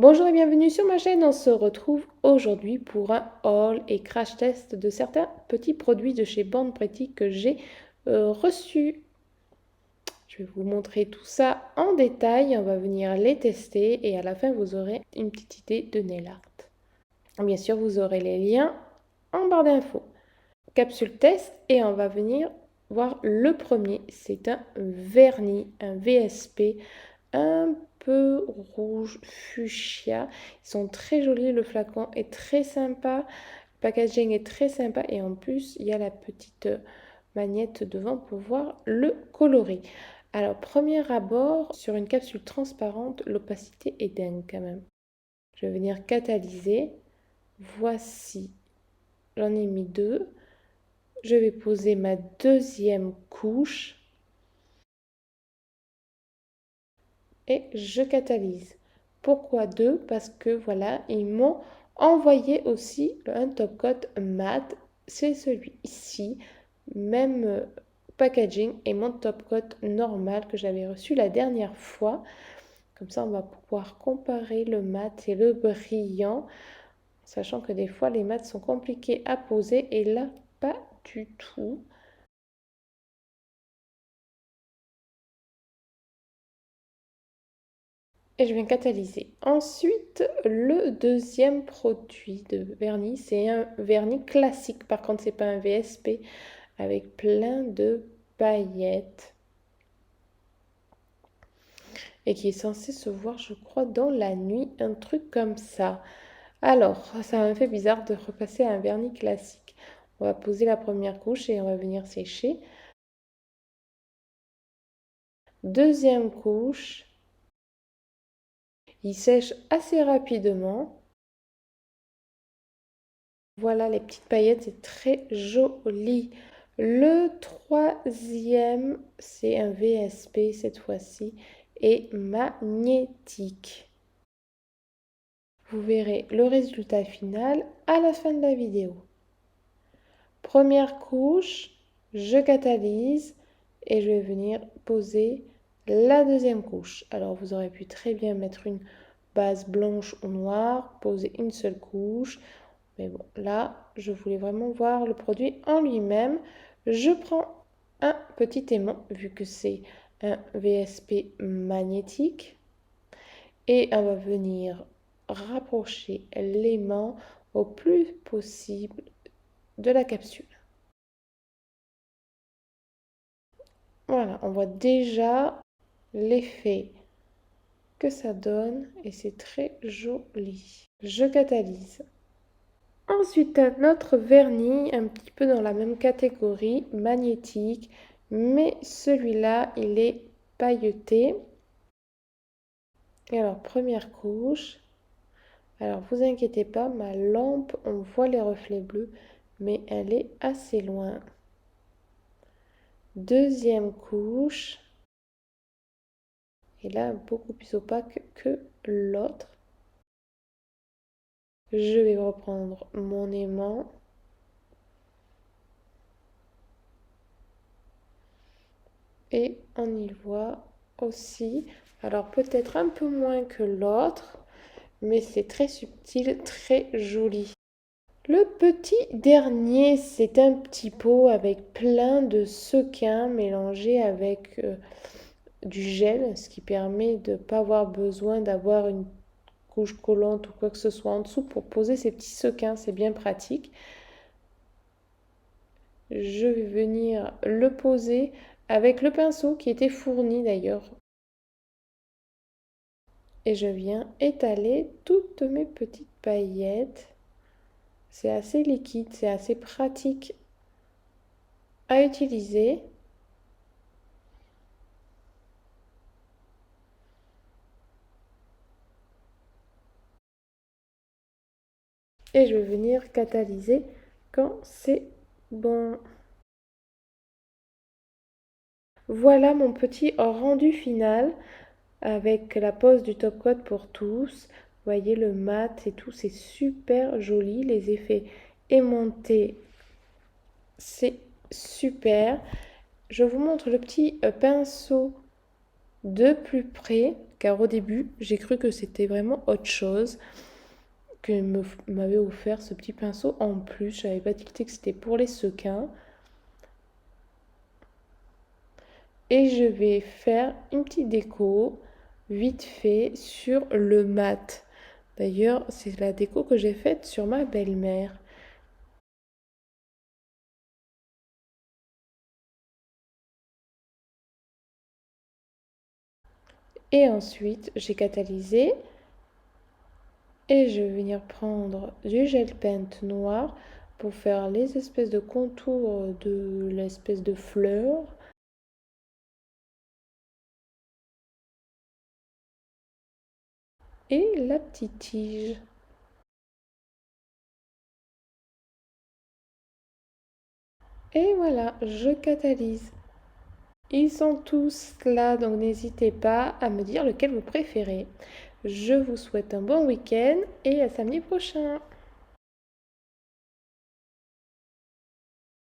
Bonjour et bienvenue sur ma chaîne, on se retrouve aujourd'hui pour un haul et crash test de certains petits produits de chez Born Pretty que j'ai reçus. Je vais vous montrer tout ça en détail, on va venir les tester et à la fin vous aurez une petite idée de nail art. Bien sûr vous aurez les liens en barre d'infos. Capsule test et on va venir voir le premier, c'est un vernis, un VSP, un peu rouge fuchsia. Ils sont très jolis, le flacon est très sympa, le packaging est très sympa et en plus il y a la petite magnète devant pour voir le coloris. Alors premier abord, sur une capsule transparente, l'opacité est dingue quand même. Je vais venir catalyser. Voici, j'en ai mis deux. Je vais poser ma deuxième couche et je catalyse. Pourquoi deux? Parce que voilà, ils m'ont envoyé aussi un top coat mat. C'est celui-ci, même packaging et mon top coat normal que j'avais reçu la dernière fois. Comme ça, on va pouvoir comparer le mat et le brillant, sachant que des fois, les mats sont compliqués à poser et là, pas du tout. Et je viens catalyser. Ensuite, le deuxième produit de vernis, c'est un vernis classique. Par contre, c'est pas un VSP avec plein de paillettes et qui est censé se voir, je crois, dans la nuit, un truc comme ça. Alors, ça me fait bizarre de repasser à un vernis classique. On va poser la première couche et on va venir sécher. Deuxième couche. Il sèche assez rapidement. Voilà les petites paillettes, c'est très joli. Le troisième, c'est un VSP cette fois-ci et magnétique. Vous verrez le résultat final à la fin de la vidéo. Première couche, je catalyse et je vais venir poser la deuxième couche. Alors vous aurez pu très bien mettre une base blanche ou noire, poser une seule couche. Mais bon, là, je voulais vraiment voir le produit en lui-même. Je prends un petit aimant, vu que c'est un VSP magnétique. Et on va venir rapprocher l'aimant au plus possible de la capsule. Voilà, on voit déjà l'effet que ça donne et c'est très joli. Je catalyse. Ensuite, un autre vernis, un petit peu dans la même catégorie, magnétique, mais celui-là, il est pailleté. Et alors, première couche. Alors, vous inquiétez pas, ma lampe, on voit les reflets bleus, mais elle est assez loin. Deuxième couche. Et là, beaucoup plus opaque que l'autre. Je vais reprendre mon aimant. Et on y voit aussi, alors peut-être un peu moins que l'autre, mais c'est très subtil, très joli. Le petit dernier, c'est un petit pot avec plein de sequins mélangés avec du gel, ce qui permet de ne pas avoir besoin d'avoir une couche collante ou quoi que ce soit en dessous pour poser ces petits sequins, c'est bien pratique. Je vais venir le poser avec le pinceau qui était fourni d'ailleurs. Et je viens étaler toutes mes petites paillettes. C'est assez liquide, c'est assez pratique à utiliser. Et je vais venir catalyser quand c'est bon. Voilà mon petit rendu final avec la pose du top coat pour tous. Vous voyez le mat et tout, c'est super joli. Les effets aimantés, c'est super. Je vous montre le petit pinceau de plus près. car au début, j'ai cru que c'était vraiment autre chose que m'avait offert ce petit pinceau en plus. Je n'avais pas tilté que c'était pour les sequins. Et je vais faire une petite déco vite fait sur le mat. D'ailleurs, c'est la déco que j'ai faite sur ma belle-mère. Et ensuite, j'ai catalysé et je vais venir prendre du gel paint noir pour faire les espèces de contours de l'espèce de fleur. Et la petite tige. Et voilà, je catalyse. Ils sont tous là, donc n'hésitez pas à me dire lequel vous préférez. Je vous souhaite un bon week-end et à samedi prochain.